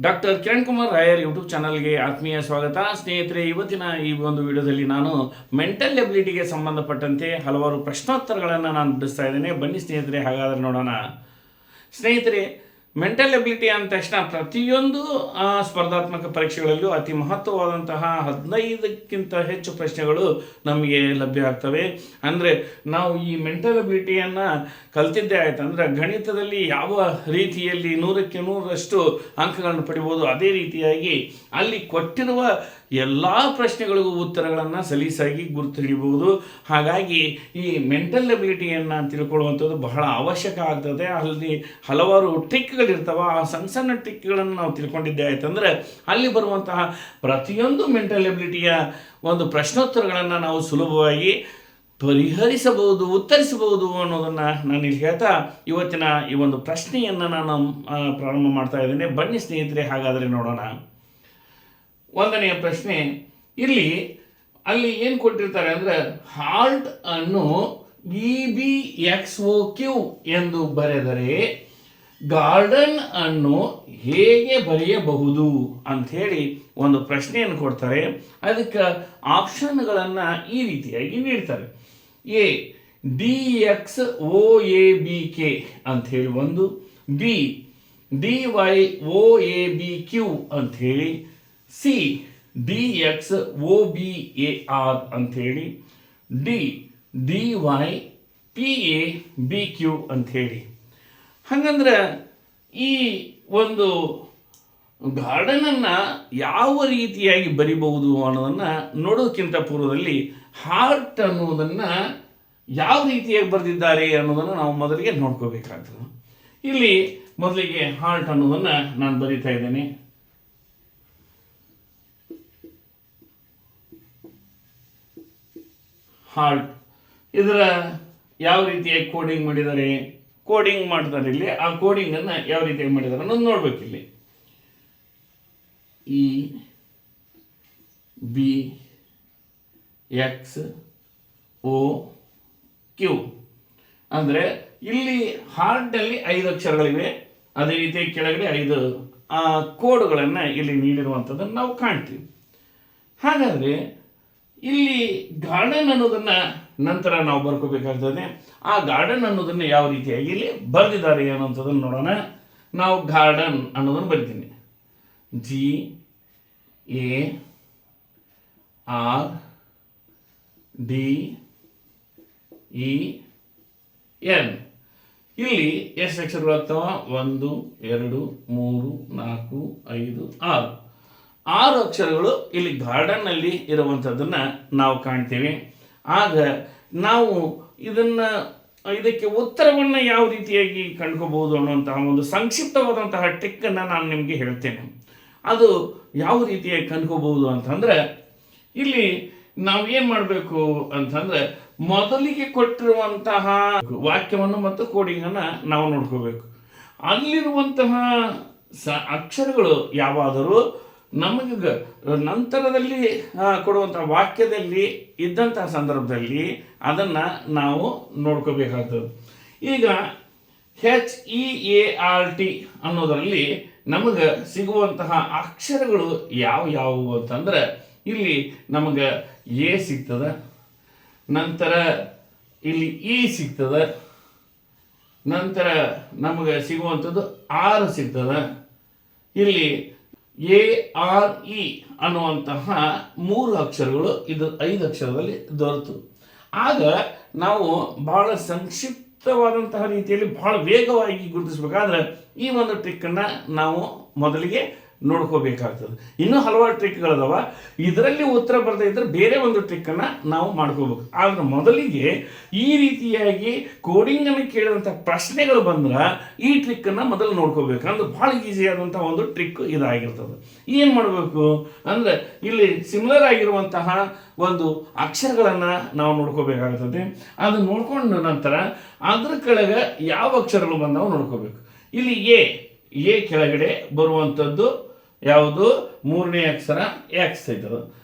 Doctor Kiran Kumar ರಾಯರ್ YouTube ಚಾನಲ್ಗೆ ಆತ್ಮೀಯ ಸ್ವಾಗತ. ಸ್ನೇಹಿತರೆ, ಇವತ್ತಿನ ಈ ಒಂದು ವಿಡಿಯೋದಲ್ಲಿ ನಾನು ಮೆಂಟಲ್ ಎಬಿಲಿಟಿಗೆ ಸಂಬಂಧಪಟ್ಟಂತೆ ಹಲವಾರು ಪ್ರಶ್ನೋತ್ತರಗಳನ್ನು ನಾನು ಬಿಡಿಸ್ತಾ ಇದ್ದೇನೆ. ಬನ್ನಿ ಸ್ನೇಹಿತರೆ, ಹಾಗಾದರೆ ನೋಡೋಣ. ಸ್ನೇಹಿತರೆ, ಮೆಂಟಲ್ ಎಬಿಲಿಟಿ ಅಂದ ತಕ್ಷಣ ಪ್ರತಿಯೊಂದು ಸ್ಪರ್ಧಾತ್ಮಕ ಪರೀಕ್ಷೆಗಳಲ್ಲೂ ಅತಿ ಮಹತ್ವವಾದಂತಹ 15ಕ್ಕಿಂತ ಹೆಚ್ಚು ಪ್ರಶ್ನೆಗಳು ನಮಗೆ ಲಭ್ಯ ಆಗ್ತವೆ. ಅಂದರೆ ನಾವು ಈ ಮೆಂಟಲ್ ಎಬಿಲಿಟಿಯನ್ನು ಕಲ್ತಿದ್ದೇ ಆಯ್ತು ಅಂದರೆ ಗಣಿತದಲ್ಲಿ ಯಾವ ರೀತಿಯಲ್ಲಿ 100ಕ್ಕೆ 100ರಷ್ಟು ಅಂಕಗಳನ್ನು ಪಡಿಬೋದು, ಅದೇ ರೀತಿಯಾಗಿ ಅಲ್ಲಿ ಕೊಟ್ಟಿರುವ ಎಲ್ಲ ಪ್ರಶ್ನೆಗಳಿಗೂ ಉತ್ತರಗಳನ್ನು ಸಲೀಸಾಗಿ ಗುರುತು ಹಿಡಿಬಹುದು. ಹಾಗಾಗಿ ಈ ಮೆಂಟಲ್ ಎಬಿಲಿಟಿಯನ್ನು ತಿಳ್ಕೊಳ್ಳುವಂಥದ್ದು ಬಹಳ ಅವಶ್ಯಕ ಆಗ್ತದೆ. ಅಲ್ಲಿ ಹಲವಾರು ಟ್ರಿಕ್ಗಳಿರ್ತವೆ. ಆ ಸಣ್ಣ ಸಣ್ಣ ಟ್ರಿಕ್ಗಳನ್ನು ನಾವು ತಿಳ್ಕೊಂಡಿದ್ದೆ ಆಯ್ತಂದರೆ ಅಲ್ಲಿ ಬರುವಂತಹ ಪ್ರತಿಯೊಂದು ಮೆಂಟಲ್ ಎಬಿಲಿಟಿಯ ಒಂದು ಪ್ರಶ್ನೋತ್ತರಗಳನ್ನು ನಾವು ಸುಲಭವಾಗಿ ಪರಿಹರಿಸಬಹುದು, ಉತ್ತರಿಸಬಹುದು ಅನ್ನೋದನ್ನು ನಾನು ಇಲ್ಲಿ ಹೇಳ್ತಾ ಇವತ್ತಿನ ಈ ಒಂದು ಪ್ರಶ್ನೆಯನ್ನು ನಾನು ಪ್ರಾರಂಭ ಮಾಡ್ತಾ ಇದ್ದೇನೆ. ಬನ್ನಿ ಸ್ನೇಹಿತರೆ, ಹಾಗಾದರೆ ನೋಡೋಣ. ಒಂದನೆಯ ಪ್ರಶ್ನೆ, ಅಲ್ಲಿ ಏನು ಕೊಟ್ಟಿರ್ತಾರೆ ಅಂದರೆ ಹಾಲ್ಟ್ ಅನ್ನು EBXOQ ಎಂದು ಬರೆದರೆ ಗಾರ್ಡನ್ ಅನ್ನು ಹೇಗೆ ಬರೆಯಬಹುದು ಅಂಥೇಳಿ ಒಂದು ಪ್ರಶ್ನೆಯನ್ನು ಕೊಡ್ತಾರೆ. ಅದಕ್ಕೆ ಆಪ್ಷನ್ಗಳನ್ನು ಈ ರೀತಿಯಾಗಿ ನೀಡ್ತಾರೆ. ಎ DXOABK ಅಂಥೇಳಿ ಒಂದು, ಬಿ DYOABQ ಅಂಥೇಳಿ, ಸಿ DXOBAR ಅಂಥೇಳಿ, ಡಿ DYPABQ ಅಂಥೇಳಿ. ಹಾಗಂದ್ರೆ ಈ ಒಂದು ಗಾರ್ಡನನ್ನು ಯಾವ ರೀತಿಯಾಗಿ ಬರಿಬಹುದು ಅನ್ನೋದನ್ನು ನೋಡೋದಕ್ಕಿಂತ ಪೂರ್ವದಲ್ಲಿ ಹಾರ್ಟ್ ಅನ್ನೋದನ್ನು ಯಾವ ರೀತಿಯಾಗಿ ಬರೆದಿದ್ದಾರೆ ಅನ್ನೋದನ್ನು ನಾವು ಮೊದಲಿಗೆ ನೋಡ್ಕೋಬೇಕಾಗ್ತದೆ. ಇಲ್ಲಿ ಮೊದಲಿಗೆ ಹಾರ್ಟ್ ಅನ್ನೋದನ್ನು ನಾನು ಬರಿತಾ ಇದ್ದೇನೆ. ಹಾರ್ಟ್ ಇದರ ಯಾವ ರೀತಿಯಾಗಿ ಕೋಡಿಂಗ್ ಮಾಡಿದ್ದಾರೆ, ಕೋಡಿಂಗ್ ಮಾಡ್ತಾರೆ. ಇಲ್ಲಿ ಆ ಕೋಡಿಂಗನ್ನು ಯಾವ ರೀತಿಯಾಗಿ ಮಾಡಿದ್ದಾರೆ ಅನ್ನೋದು ನೋಡ್ಬೇಕು. ಇಲ್ಲಿ EBXOQ ಅಂದರೆ ಇಲ್ಲಿ ಹಾರ್ಟ್ನಲ್ಲಿ 5 ಅಕ್ಷರಗಳಿವೆ. ಅದೇ ರೀತಿ ಕೆಳಗಡೆ 5 ಕೋಡ್ಗಳನ್ನು ಇಲ್ಲಿ ನೀಡಿರುವಂಥದ್ದನ್ನು ನಾವು ಕಾಣ್ತೀವಿ. ಹಾಗಾದರೆ ಇಲ್ಲಿ ಗಾರ್ಡನ್ ಅನ್ನೋದನ್ನು ನಂತರ ನಾವು ಬರ್ಕೋಬೇಕಾಗ್ತದೆ. ಆ ಗಾರ್ಡನ್ ಅನ್ನೋದನ್ನು ಯಾವ ರೀತಿಯಾಗಿ ಇಲ್ಲಿ ಬರೆದಿದ್ದಾರೆ ಅನ್ನೋಂಥದ್ದನ್ನು ನೋಡೋಣ. ನಾವು ಗಾರ್ಡನ್ ಅನ್ನೋದನ್ನು ಬರಿತೀನಿ. GARDEN. ಇಲ್ಲಿ ಎಷ್ಟು ಅಕ್ಷರಗಳು ಆಗ್ತಾವ? 1 2 3 4 5 6 ಅಕ್ಷರಗಳು ಇಲ್ಲಿ ಗಾರ್ಡನ್ನಲ್ಲಿ ಇರುವಂಥದ್ದನ್ನು ನಾವು ಕಾಣ್ತೇವೆ. ಆಗ ನಾವು ಇದಕ್ಕೆ ಉತ್ತರವನ್ನು ಯಾವ ರೀತಿಯಾಗಿ ಕಂಡುಕೋಬಹುದು ಅನ್ನುವಂತಹ ಒಂದು ಸಂಕ್ಷಿಪ್ತವಾದಂತಹ ಟ್ರಿಕ್ಕನ್ನು ನಾನು ನಿಮಗೆ ಹೇಳ್ತೇನೆ. ಅದು ಯಾವ ರೀತಿಯಾಗಿ ಕಂಡುಕೋಬಹುದು ಅಂತಂದರೆ ಇಲ್ಲಿ ನಾವು ಏನು ಮಾಡಬೇಕು ಅಂತಂದರೆ ಮೊದಲಿಗೆ ಕೊಟ್ಟಿರುವಂತಹ ವಾಕ್ಯವನ್ನು ಮತ್ತು ಕೋಡಿಂಗನ್ನು ನಾವು ನೋಡ್ಕೋಬೇಕು. ಅಲ್ಲಿರುವಂತಹ ಅಕ್ಷರಗಳು ಯಾವಾದರೂ ನಮಗೆ ನಂತರದಲ್ಲಿ ಕೊಡುವಂತಹ ವಾಕ್ಯದಲ್ಲಿ ಇದ್ದಂತಹ ಸಂದರ್ಭದಲ್ಲಿ ಅದನ್ನು ನಾವು ನೋಡ್ಕೋಬೇಕಾಗ್ತದೆ. ಈಗ HEART ಅನ್ನೋದರಲ್ಲಿ ನಮಗೆ ಸಿಗುವಂತಹ ಅಕ್ಷರಗಳು ಯಾವುವು ಅಂತಂದರೆ ಇಲ್ಲಿ ನಮಗೆ ಎ ಸಿಗ್ತದೆ, ನಂತರ ಇಲ್ಲಿ ಇ ಸಿಗ್ತದೆ, ನಂತರ ನಮಗೆ ಸಿಗುವಂಥದ್ದು ಆರ್ ಸಿಗ್ತದೆ, ಇಲ್ಲಿ ARE ಅನ್ನುವಂತಹ 3 ಅಕ್ಷರಗಳು ಇದು 5 ಅಕ್ಷರದಲ್ಲಿ ದೊರೆತು. ಆಗ ನಾವು ಬಹಳ ಸಂಕ್ಷಿಪ್ತವಾದಂತಹ ರೀತಿಯಲ್ಲಿ ಬಹಳ ವೇಗವಾಗಿ ಗುರುತಿಸಬೇಕಾದ್ರೆ ಈ ಒಂದು ಟ್ರಿಕ್ಕನ್ನು ನಾವು ಮೊದಲಿಗೆ ನೋಡ್ಕೋಬೇಕಾಗ್ತದೆ. ಇನ್ನೂ ಹಲವಾರು ಟ್ರಿಕ್ಗಳದಾವ. ಇದರಲ್ಲಿ ಉತ್ತರ ಬರದೇ ಇದ್ದರೆ ಬೇರೆ ಒಂದು ಟ್ರಿಕ್ಕನ್ನು ನಾವು ಮಾಡ್ಕೋಬೇಕು. ಆದರೆ ಮೊದಲಿಗೆ ಈ ರೀತಿಯಾಗಿ ಕೋಡಿಂಗನ್ನು ಕೇಳಿದಂಥ ಪ್ರಶ್ನೆಗಳು ಬಂದ್ರೆ ಈ ಟ್ರಿಕ್ಕನ್ನು ಮೊದಲು ನೋಡ್ಕೋಬೇಕು. ಅಂದ್ರೆ ಭಾಳ ಈಸಿಯಾದಂಥ ಒಂದು ಟ್ರಿಕ್ ಇದಾಗಿರ್ತದೆ. ಏನು ಮಾಡಬೇಕು ಅಂದರೆ ಇಲ್ಲಿ ಸಿಮಿಲರ್ ಆಗಿರುವಂತಹ ಒಂದು ಅಕ್ಷರಗಳನ್ನು ನಾವು ನೋಡ್ಕೋಬೇಕಾಗ್ತದೆ. ಅದು ನೋಡ್ಕೊಂಡ ನಂತರ ಅದ್ರ ಕೆಳಗೆ ಯಾವ ಅಕ್ಷರಗಳು ಬಂದವು ನೋಡ್ಕೋಬೇಕು. ಇಲ್ಲಿ ಎ ಕೆಳಗಡೆ ಬರುವಂಥದ್ದು ಯಾವುದು? 3ನೇ ಅಕ್ಷರ ಎಕ್ಸ್ ಐತದ.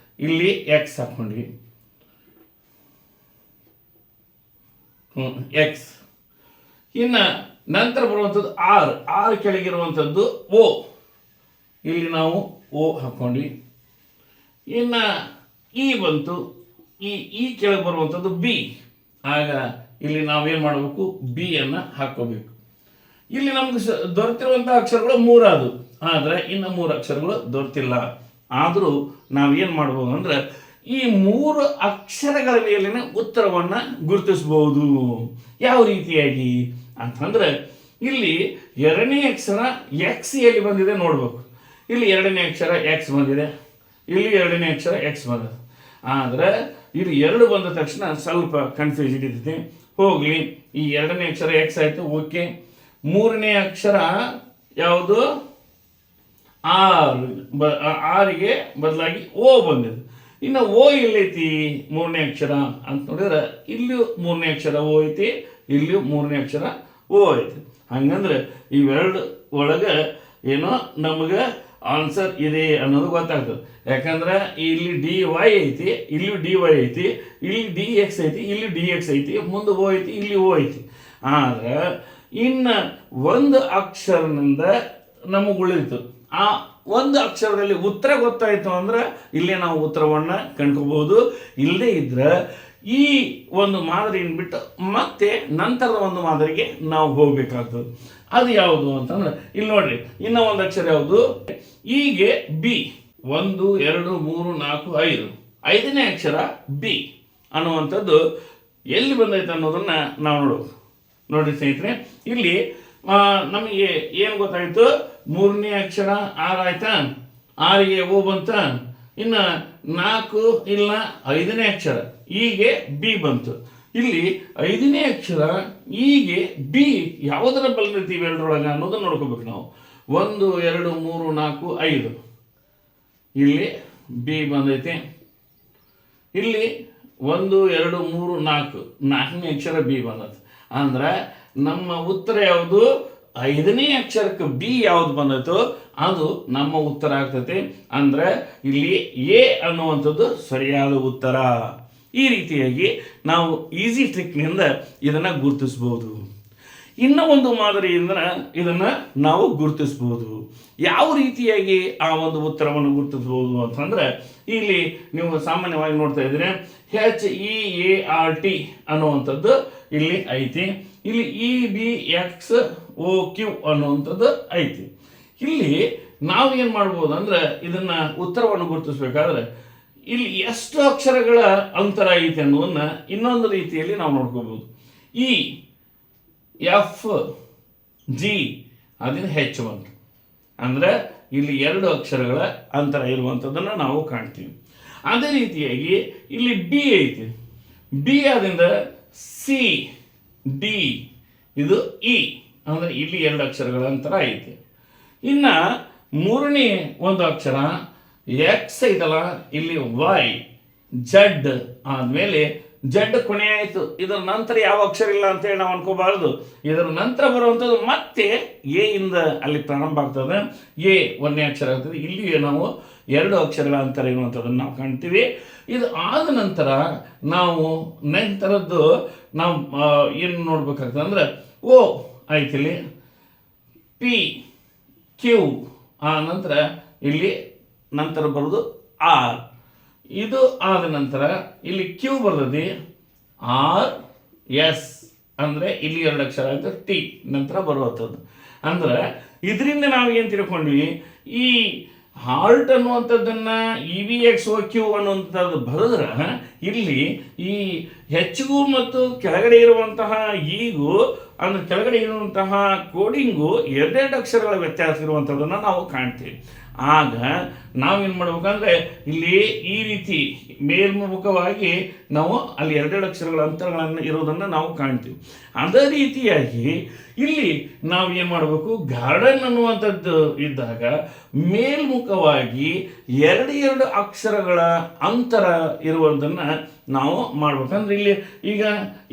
ಇಲ್ಲಿ ಎಕ್ಸ್ ಹಾಕ್ಕೊಂಡ್ವಿ, ಎಕ್ಸ್. ಇನ್ನು ನಂತರ ಬರುವಂಥದ್ದು ಆರ್ ಕೆಳಗಿರುವಂಥದ್ದು ಓ. ಇಲ್ಲಿ ನಾವು ಓ ಹಾಕ್ಕೊಂಡ್ವಿ. ಇನ್ನು ಇ ಬಂತು, ಈ ಕೆಳಗೆ ಬರುವಂಥದ್ದು ಬಿ. ಆಗ ಇಲ್ಲಿ ನಾವೇನು ಮಾಡಬೇಕು, ಬಿ ಅನ್ನು ಹಾಕ್ಕೋಬೇಕು. ಇಲ್ಲಿ ನಮ್ಗೆ ದೊರೆತಿರುವಂಥ ಅಕ್ಷರಗಳು 3 ಆದವು, ಆದರೆ ಇನ್ನು 3 ಅಕ್ಷರಗಳು ದೊರೆತಿಲ್ಲ. ಆದರೂ ನಾವೇನು ಮಾಡ್ಬೋದು ಅಂದರೆ ಈ 3 ಅಕ್ಷರಗಳ ಮೇಲಿನ ಉತ್ತರವನ್ನು ಗುರುತಿಸ್ಬೋದು. ಯಾವ ರೀತಿಯಾಗಿ ಅಂತಂದರೆ ಇಲ್ಲಿ ಎರಡನೇ ಅಕ್ಷರ ಎಕ್ಸ್ ಎಲ್ಲಿ ಬಂದಿದೆ ನೋಡ್ಬೇಕು. ಇಲ್ಲಿ ಎರಡನೇ ಅಕ್ಷರ ಎಕ್ಸ್ ಬಂದಿದೆ, ಇಲ್ಲಿ ಎರಡನೇ ಅಕ್ಷರ ಎಕ್ಸ್ ಬಂದಿದೆ. ಆದರೆ ಇಲ್ಲಿ 2 ಬಂದ ತಕ್ಷಣ ಸ್ವಲ್ಪ ಕನ್ಫ್ಯೂಸ್ ಇರ್ತೈತಿ. ಹೋಗಲಿ, ಈ ಎರಡನೇ ಅಕ್ಷರ ಎಕ್ಸ್ ಆಯಿತು, ಓಕೆ. ಮೂರನೇ ಅಕ್ಷರ ಯಾವುದು, ಆರಿಗೆ ಬದಲಾಗಿ ಓ ಬಂದಿದೆ. ಇನ್ನು ಓ ಎಲ್ಲೈತಿ ಮೂರನೇ ಅಕ್ಷರ ಅಂತ ನೋಡಿದ್ರೆ ಇಲ್ಲಿಯೂ ಮೂರನೇ ಅಕ್ಷರ ಓ ಐತಿ, ಇಲ್ಲಿಯೂ ಮೂರನೇ ಅಕ್ಷರ ಓ ಐತಿ. ಹಂಗಂದ್ರೆ ಇವೆರಡು ಒಳಗೆ ಏನೋ ನಮಗೆ ಆನ್ಸರ್ ಇದೆ ಅನ್ನೋದು ಗೊತ್ತಾಗ್ತದೆ. ಯಾಕಂದ್ರೆ ಇಲ್ಲಿ ಡಿ ವೈ ಐತಿ, ಇಲ್ಲಿ ಡಿ ವೈ ಐತಿ, ಇಲ್ಲಿ ಡಿ ಎಕ್ಸ್ ಐತಿ, ಇಲ್ಲಿ ಡಿ ಎಕ್ಸ್ ಐತಿ, ಮುಂದೆ ಓ ಐತಿ, ಇಲ್ಲಿ ಓ ಐತಿ. ಆದ್ರೆ ಇನ್ನು ಒಂದು ಅಕ್ಷರನಿಂದ ನಮಗೆ ಉಳಿತು. ಆ ಒಂದು ಅಕ್ಷರದಲ್ಲಿ ಉತ್ತರ ಗೊತ್ತಾಯಿತು ಅಂದ್ರೆ ಇಲ್ಲೇ ನಾವು ಉತ್ತರವನ್ನು ಕಂಡ್ಕೋಬಹುದು. ಇಲ್ಲದೇ ಇದ್ರೆ ಈ ಒಂದು ಮಾದರಿಯನ್ನು ಬಿಟ್ಟು ಮತ್ತೆ ನಂತರದ ಒಂದು ಮಾದರಿಗೆ ನಾವು ಹೋಗ್ಬೇಕಾಗ್ತದೆ. ಅದು ಯಾವುದು ಅಂತಂದ್ರೆ ಇಲ್ಲಿ ನೋಡ್ರಿ, ಇನ್ನೂ ಒಂದು ಅಕ್ಷರ ಯಾವುದು, ಹೀಗೆ ಬಿ. 1 2 3 4 5, 5ನೇ ಅಕ್ಷರ ಬಿ ಅನ್ನುವಂಥದ್ದು ಎಲ್ಲಿ ಬಂದೈತೆ ಅನ್ನೋದನ್ನ ನಾವು ನೋಡೋದು. ನೋಡಿ ಸ್ನೇಹಿತರೆ, ಇಲ್ಲಿ ನಮಗೆ ಏನು ಗೊತ್ತಾಯಿತು, ಮೂರನೇ ಅಕ್ಷರ ಆರ್ ಆಯ್ತಾ, ಆರಿಗೆ ಓ ಬಂತ. ಇನ್ನು 4 ಇಲ್ಲ 5ನೇ ಅಕ್ಷರ ಹೀಗೆ ಬಿ ಬಂತು. ಇಲ್ಲಿ 5ನೇ ಅಕ್ಷರ ಹೀಗೆ ಬಿ ಯಾವುದರ ಬಲ್ರಿತೀವಿ ಎರಡರೊಳಗೆ ಅನ್ನೋದನ್ನ ನೋಡ್ಕೋಬೇಕು ನಾವು. 1 2 3 4 5 ಇಲ್ಲಿ ಬಿ ಬಂದೈತಿ. ಇಲ್ಲಿ 1 2 3 4 4ನೇ ಅಕ್ಷರ ಬಿ ಬಂದೈತಿ. ಅಂದ್ರೆ ನಮ್ಮ ಉತ್ತರ ಯಾವುದು, 5ನೇ ಅಕ್ಷರಕ್ಕೆ ಬಿ ಯಾವ್ದು ಬಂದೈತೋ ಅದು ನಮ್ಮ ಉತ್ತರ ಆಗ್ತೈತಿ. ಅಂದ್ರೆ ಇಲ್ಲಿ ಎ ಅನ್ನುವಂಥದ್ದು ಸರಿಯಾದ ಉತ್ತರ. ಈ ರೀತಿಯಾಗಿ ನಾವು ಈಸಿ ಟ್ರಿಕ್ನಿಂದ ಇದನ್ನು ಗುರುತಿಸ್ಬೋದು. ಇನ್ನೂ ಒಂದು ಮಾದರಿಯಿಂದ ಇದನ್ನು ನಾವು ಗುರುತಿಸ್ಬೋದು. ಯಾವ ರೀತಿಯಾಗಿ ಆ ಒಂದು ಉತ್ತರವನ್ನು ಗುರುತಿಸ್ಬೋದು ಅಂತಂದರೆ ಇಲ್ಲಿ ನೀವು ಸಾಮಾನ್ಯವಾಗಿ ನೋಡ್ತಾ ಇದ್ದೀರಿ, HEART ಅನ್ನುವಂಥದ್ದು ಇಲ್ಲಿ ಐತಿ. ಇಲ್ಲಿ EBXOQ ಅನ್ನುವಂಥದ್ದು ಐತಿ. ಇಲ್ಲಿ ನಾವು ಏನು ಮಾಡ್ಬೋದು ಅಂದರೆ ಇದನ್ನ ಉತ್ತರವನ್ನು ಗುರುತಿಸ್ಬೇಕಾದ್ರೆ ಇಲ್ಲಿ ಎಷ್ಟು ಅಕ್ಷರಗಳ ಅಂತರ ಐತೆ ಅನ್ನೋದನ್ನ ಇನ್ನೊಂದು ರೀತಿಯಲ್ಲಿ ನಾವು ನೋಡ್ಕೋಬಹುದು. EFG ಅದನ್ನು ಹೆಚ್ಚು ಬಂತು ಅಂದರೆ ಇಲ್ಲಿ 2 ಅಕ್ಷರಗಳ ಅಂತರ ಇರುವಂಥದ್ದನ್ನು ನಾವು ಕಾಣ್ತೀವಿ. ಅದೇ ರೀತಿಯಾಗಿ ಇಲ್ಲಿ ಬಿ ಐತಿ, ಬಿ ಆದಿಂದ CD ಇದು ಇ ಅಂದರೆ ಇಲ್ಲಿ 2 ಅಕ್ಷರಗಳ ಅಂತರ ಐತಿ. ಇನ್ನು ಮೂರನೇ ಒಂದು ಅಕ್ಷರ ಎಕ್ಸ್ ಐತಲ್ಲ, ಇಲ್ಲಿ ವೈ, ಜಡ್ ಆದಮೇಲೆ ಜಡ್ ಕೊನೆ ಆಯಿತು. ಇದರ ನಂತರ ಯಾವ ಅಕ್ಷರ ಇಲ್ಲ ಅಂತೇಳಿ ನಾವು ಅನ್ಕೋಬಾರ್ದು. ಇದರ ನಂತರ ಬರುವಂಥದ್ದು ಮತ್ತೆ ಎ ಇಂದ ಅಲ್ಲಿ ಪ್ರಾರಂಭ ಆಗ್ತದೆ. ಎ 1ನೇ ಅಕ್ಷರ ಆಗ್ತದೆ. ಇಲ್ಲಿ ನಾವು 2 ಅಕ್ಷರಗಳ ಅಂತರ ಇರುವಂಥದ್ದನ್ನು ನಾವು ಕಾಣ್ತೀವಿ. ಇದು ಆದ ನಂತರ ನಾವು ನಂತರದ್ದು ನಾವು ಏನು ನೋಡ್ಬೇಕಾಗ್ತದೆ ಅಂದರೆ ಓ ಆಯ್ತಿಲ್ಲಿ, ಪಿ ಕ್ಯೂ, ಆ ನಂತರ ಇಲ್ಲಿ ನಂತರ ಬರೋದು ಆರ್. ಇದು ಆದ ನಂತರ ಇಲ್ಲಿ ಕ್ಯೂ ಬರ್ತದೆ, RS ಅಂದರೆ ಇಲ್ಲಿ 2 ಅಕ್ಷರ ಆಯ್ತು, ಟಿ ನಂತರ ಬರುವಂಥದ್ದು. ಅಂದ್ರೆ ಇದರಿಂದ ನಾವು ಏನು ತಿಳ್ಕೊಂಡ್ವಿ, ಈ ಹಾರ್ಟ್ ಅನ್ನುವಂಥದ್ದನ್ನು EBXOQ ಅನ್ನುವಂಥದ್ದು ಬರೆದ್ರೆ ಇಲ್ಲಿ ಈ ಹೆಚ್ಚಿಗೂ ಮತ್ತು ಕೆಳಗಡೆ ಇರುವಂತಹ ಈಗೂ ಅಂದ್ರೆ ಕೆಳಗಡೆ ಇರುವಂತಹ ಕೋಡಿಂಗು 2 ಅಕ್ಷರಗಳ ವ್ಯತ್ಯಾಸ ಇರುವಂಥದ್ದನ್ನು ನಾವು ಕಾಣ್ತೀವಿ. ಆಗ ನಾವೇನು ಮಾಡ್ಬೇಕಂದ್ರೆ ಇಲ್ಲಿ ಈ ರೀತಿ ಮೇಲ್ಮುಖವಾಗಿ ನಾವು ಅಲ್ಲಿ 2 ಅಕ್ಷರಗಳ ಅಂತರಗಳನ್ನು ಇರೋದನ್ನು ನಾವು ಕಾಣ್ತೀವಿ. ಅದೇ ರೀತಿಯಾಗಿ ಇಲ್ಲಿ ನಾವು ಏನು ಮಾಡಬೇಕು, ಗಾರ್ಡನ್ ಅನ್ನುವಂಥದ್ದು ಇದ್ದಾಗ ಮೇಲ್ಮುಖವಾಗಿ 2 ಅಕ್ಷರಗಳ ಅಂತರ ಇರುವುದನ್ನು ನಾವು ಮಾಡ್ಬೇಕಂದ್ರೆ ಇಲ್ಲಿ ಈಗ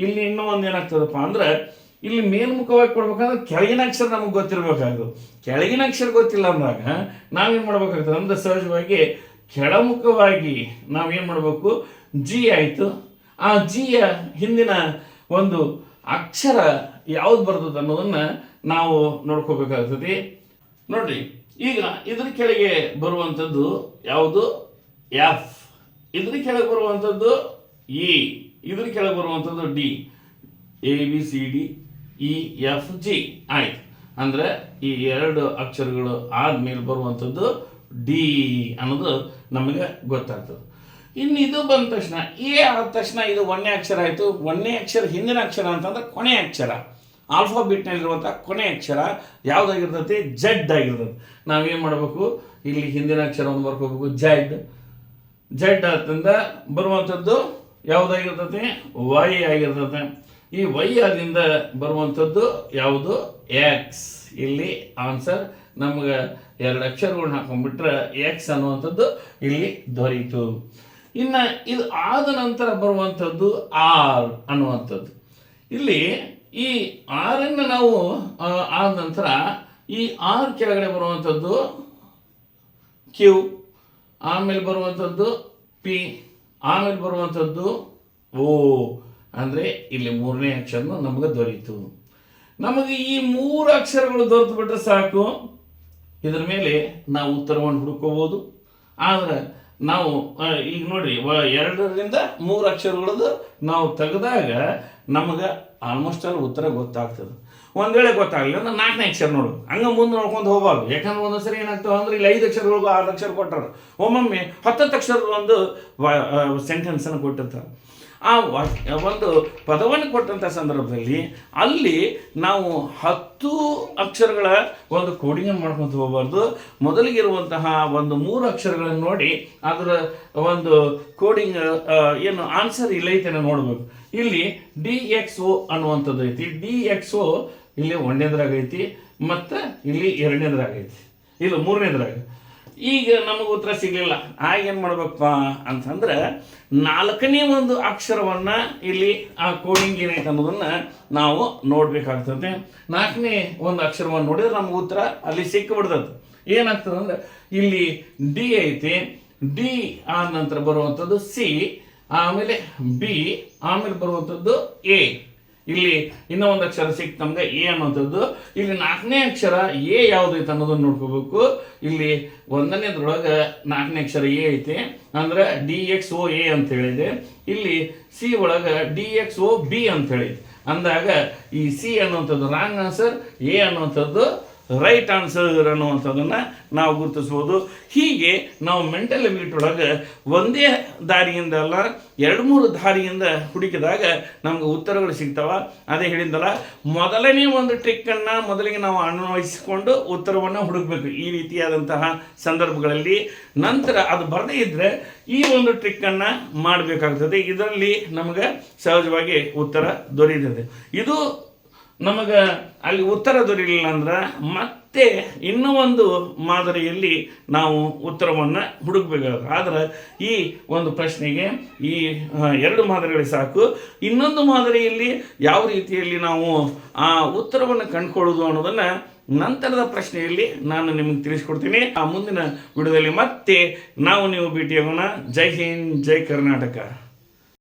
ಇಲ್ಲಿ ಇನ್ನೂ ಒಂದು ಏನಾಗ್ತದಪ್ಪ ಅಂದ್ರೆ ಇಲ್ಲಿ ಮೇಲ್ಮುಖವಾಗಿ ಕೊಡ್ಬೇಕಂದ್ರೆ ಕೆಳಗಿನ ಅಕ್ಷರ ನಮಗೆ ಗೊತ್ತಿರಬೇಕಾಗ್ತದೆ. ಕೆಳಗಿನ ಅಕ್ಷರ ಗೊತ್ತಿಲ್ಲ ಅಂದಾಗ ನಾವೇನು ಮಾಡ್ಬೇಕಾಗ್ತದೆ ಅಂದ್ರೆ ಸಹಜವಾಗಿ ಕೆಳಮುಖವಾಗಿ ನಾವೇನು ಮಾಡಬೇಕು, ಜಿ ಆಯಿತು. ಆ ಜಿಯ ಹಿಂದಿನ ಒಂದು ಅಕ್ಷರ ಯಾವ್ದು ಬರ್ತದೆ ಅನ್ನೋದನ್ನು ನಾವು ನೋಡ್ಕೋಬೇಕಾಗ್ತದೆ. ನೋಡ್ರಿ, ಈಗ ಇದ್ರ ಕೆಳಗೆ ಬರುವಂಥದ್ದು ಯಾವುದು? ಎಫ್. ಇದ್ರ ಕೆಳಗೆ ಬರುವಂಥದ್ದು ಇ. ಇದ್ರ ಕೆಳಗೆ ಬರುವಂಥದ್ದು ಡಿ. ABCD EFG ಆಯ್ತು. ಅಂದ್ರೆ ಈ ಎರಡು ಅಕ್ಷರಗಳು ಆದ್ಮೇಲೆ ಬರುವಂಥದ್ದು ಡಿ ಅನ್ನೋದು ನಮಗೆ ಗೊತ್ತಾಗ್ತದೆ. ಇನ್ನು ಇದು ಬಂದ ತಕ್ಷಣ ಎ ಆದ ತಕ್ಷಣ ಇದು ಒಂದನೇ ಅಕ್ಷರ ಆಯಿತು. ಒಂದನೇ ಅಕ್ಷರ ಹಿಂದಿನ ಅಕ್ಷರ ಅಂತಂದ್ರೆ ಕೊನೆಯ ಅಕ್ಷರ, ಆಲ್ಫಾಬೆಟ್ನಲ್ಲಿರುವಂಥ ಕೊನೆಯ ಅಕ್ಷರ ಯಾವುದಾಗಿರ್ತೈತಿ? ಜೆಡ್ ಆಗಿರ್ತದೆ. ನಾವೇನು ಮಾಡಬೇಕು? ಇಲ್ಲಿ ಹಿಂದಿನ ಅಕ್ಷರವನ್ನು ಬರ್ಕೋಬೇಕು, ಜೆಡ್. ಜೆಡ್ ಅಂತಂದ ಬರುವಂಥದ್ದು ಯಾವುದಾಗಿರ್ತೈತಿ? ವೈ ಆಗಿರ್ತದೆ. ಈ ವೈ ಆದಿಂದ ಬರುವಂಥದ್ದು ಯಾವುದು? ಎಕ್ಸ್. ಇಲ್ಲಿ ಆನ್ಸರ್ ನಮ್ಗೆ ಎರಡು ಅಕ್ಷರಗಳನ್ನ ಹಾಕೊಂಡ್ಬಿಟ್ರೆ ಎಕ್ಸ್ ಅನ್ನುವಂಥದ್ದು ಇಲ್ಲಿ ದೊರೆಯಿತು. ಇನ್ನು ಇದು ಆದ ನಂತರ ಬರುವಂಥದ್ದು ಆರ್ ಅನ್ನುವಂಥದ್ದು. ಇಲ್ಲಿ ಈ ಆರನ್ನು ನಾವು ಆದ ನಂತರ ಈ ಆರ್ ಕೆಳಗಡೆ ಬರುವಂಥದ್ದು ಕ್ಯೂ, ಆಮೇಲೆ ಬರುವಂಥದ್ದು ಪಿ, ಆಮೇಲೆ ಬರುವಂಥದ್ದು ಓ. ಅಂದರೆ ಇಲ್ಲಿ ಮೂರನೇ ಅಕ್ಷರನು ನಮಗೆ ದೊರೆಯಿತು. ನಮಗೆ ಈ ಮೂರು ಅಕ್ಷರಗಳು ದೊರೆತು ಬಿಟ್ರೆ ಸಾಕು, ಇದರ ಮೇಲೆ ನಾವು ಉತ್ತರವನ್ನು ಹುಡುಕೋಬೋದು. ಆದರೆ ನಾವು ಈಗ ನೋಡ್ರಿ, 2ರಿಂದ 3 ಅಕ್ಷರಗಳದ್ದು ನಾವು ತೆಗೆದಾಗ ನಮಗೆ ಆಲ್ಮೋಸ್ಟ್ ಅಲ್ಲಿ ಉತ್ತರ ಗೊತ್ತಾಗ್ತದೆ. ಒಂದು ವೇಳೆ ಗೊತ್ತಾಗಲಿಲ್ಲ ಅಂದ್ರೆ 4ನೇ ಅಕ್ಷರ ನೋಡು, ಹಂಗೆ ಮುಂದೆ ನೋಡ್ಕೊಂಡು ಹೋಗಬಾರ್ದು. ಯಾಕಂದ್ರೆ ಒಂದೊಂದ್ಸರಿ ಏನಾಗ್ತವೆ ಅಂದ್ರೆ ಇಲ್ಲಿ 5 ಅಕ್ಷರಗಳಿಗೂ 6 ಅಕ್ಷರ ಕೊಟ್ಟರು, ಒಮ್ಮೊಮ್ಮೆ 10 ಅಕ್ಷರದ ಒಂದು ಸೆಂಟೆನ್ಸನ್ನು ಕೊಟ್ಟಿರ್ತಾರೆ. ಆ ಒಂದು ಪದವನ್ನು ಕೊಟ್ಟಂಥ ಸಂದರ್ಭದಲ್ಲಿ ಅಲ್ಲಿ ನಾವು 10 ಅಕ್ಷರಗಳ ಒಂದು ಕೋಡಿಂಗನ್ನು ಮಾಡ್ಕೊತ ಹೋಗಬಾರ್ದು. ಮೊದಲಿಗಿರುವಂತಹ ಒಂದು 3 ಅಕ್ಷರಗಳನ್ನು ನೋಡಿ ಅದರ ಒಂದು ಕೋಡಿಂಗ್ ಏನು ಆನ್ಸರ್ ಇಲ್ಲೈತೇನೆ ನೋಡಬೇಕು. ಇಲ್ಲಿ DXO ಅನ್ನುವಂಥದ್ದು ಐತಿ. DXO ಇಲ್ಲಿ 1ನೇದ್ರಾಗ ಐತಿ ಮತ್ತು ಇಲ್ಲಿ 2ನೇದ್ರಾಗ ಐತಿ, ಇಲ್ಲ 3ನೇದ್ರಾಗ. ಈಗ ನಮಗೆ ಉತ್ತರ ಸಿಗಲಿಲ್ಲ. ಆಗ ಏನು ಮಾಡ್ಬೇಕಪ್ಪ ಅಂತಂದ್ರೆ 4ನೇ ಒಂದು ಅಕ್ಷರವನ್ನು ಇಲ್ಲಿ ಆ ಕೋಡಿಂಗ್ ಏನೈತೆ ಅನ್ನೋದನ್ನು ನಾವು ನೋಡಬೇಕಾಗ್ತದೆ. 4ನೇ ಒಂದು ಅಕ್ಷರವನ್ನು ನೋಡಿದ್ರೆ ನಮ್ಗೆ ಉತ್ತರ ಅಲ್ಲಿ ಸಿಕ್ಕಿಬಿಡ್ತದೆ. ಏನಾಗ್ತದೆ ಅಂದ್ರೆ ಇಲ್ಲಿ ಡಿ ಐತಿ, ಡಿ ಆದ ನಂತರ ಬರುವಂಥದ್ದು ಸಿ, ಆಮೇಲೆ ಬಿ, ಆಮೇಲೆ ಬರುವಂಥದ್ದು ಎ. ಇಲ್ಲಿ ಇನ್ನೂ ಒಂದು ಅಕ್ಷರ ಸಿಕ್ತು ನಮ್ಗೆ ಎ ಅನ್ನುವಂಥದ್ದು. ಇಲ್ಲಿ 4ನೇ ಅಕ್ಷರ ಎ ಯಾವುದೈತೆ ಅನ್ನೋದನ್ನು ನೋಡ್ಕೋಬೇಕು. ಇಲ್ಲಿ 1ನೇದ್ರೊಳಗೆ 4ನೇ ಅಕ್ಷರ ಎ ಐತೆ, ಅಂದ್ರೆ DXOA ಅಂತ ಹೇಳಿದೆ. ಇಲ್ಲಿ ಸಿ ಒಳಗೆ DXOB ಅಂತ ಹೇಳಿದೆ. ಅಂದಾಗ ಈ ಸಿ ಅನ್ನುವಂಥದ್ದು ರಾಂಗ್ ಆನ್ಸರ್, ಎ ಅನ್ನುವಂಥದ್ದು ರೈಟ್ ಆನ್ಸರ್ ಅನ್ನುವಂಥದ್ದನ್ನು ನಾವು ಗುರುತಿಸ್ಬೋದು. ಹೀಗೆ ನಾವು ಮೆಂಟಲ್ ಎಬಿಲಿಟಿ ಒಳಗೆ ಒಂದೇ ದಾರಿಯಿಂದ ಅಲ್ಲ 2-3 ದಾರಿಯಿಂದ ಹುಡುಕಿದಾಗ ನಮ್ಗೆ ಉತ್ತರಗಳು ಸಿಗ್ತಾವ. ಅದೇ ಹೇಳಿದ್ದಲ್ಲ, ಮೊದಲನೇ ಒಂದು ಟ್ರಿಕ್ಕನ್ನು ಮೊದಲಿಗೆ ನಾವು ಅನ್ವಯಿಸಿಕೊಂಡು ಉತ್ತರವನ್ನು ಹುಡುಕಬೇಕು ಈ ರೀತಿಯಾದಂತಹ ಸಂದರ್ಭಗಳಲ್ಲಿ. ನಂತರ ಅದು ಬರದೇ ಇದ್ದರೆ ಈ ಒಂದು ಟ್ರಿಕ್ಕನ್ನು ಮಾಡಬೇಕಾಗ್ತದೆ. ಇದರಲ್ಲಿ ನಮಗೆ ಸಹಜವಾಗಿ ಉತ್ತರ ದೊರೆಯುತ್ತದೆ. ಇದು ನಮಗೆ ಅಲ್ಲಿ ಉತ್ತರ ದೊರೆಯಲಿಲ್ಲ ಅಂದ್ರೆ ಮತ್ತೆ ಇನ್ನೂ ಒಂದು ಮಾದರಿಯಲ್ಲಿ ನಾವು ಉತ್ತರವನ್ನು ಹುಡುಕಬೇಕಾಗುತ್ತೆ. ಆದರೆ ಈ ಒಂದು ಪ್ರಶ್ನೆಗೆ ಈ 2 ಮಾದರಿಗಳು ಸಾಕು. ಇನ್ನೊಂದು ಮಾದರಿಯಲ್ಲಿ ಯಾವ ರೀತಿಯಲ್ಲಿ ನಾವು ಆ ಉತ್ತರವನ್ನು ಕಂಡುಕೊಳ್ಳೋದು ಅನ್ನೋದನ್ನು ನಂತರದ ಪ್ರಶ್ನೆಯಲ್ಲಿ ನಾನು ನಿಮಗೆ ತಿಳಿಸ್ಕೊಡ್ತೀನಿ. ಆ ಮುಂದಿನ ವಿಡಿಯೋದಲ್ಲಿ ಮತ್ತೆ ನಾವು ನೀವು ಭೇಟಿಯಾಗೋಣ. ಜೈ ಹಿಂದ್, ಜೈ ಕರ್ನಾಟಕ.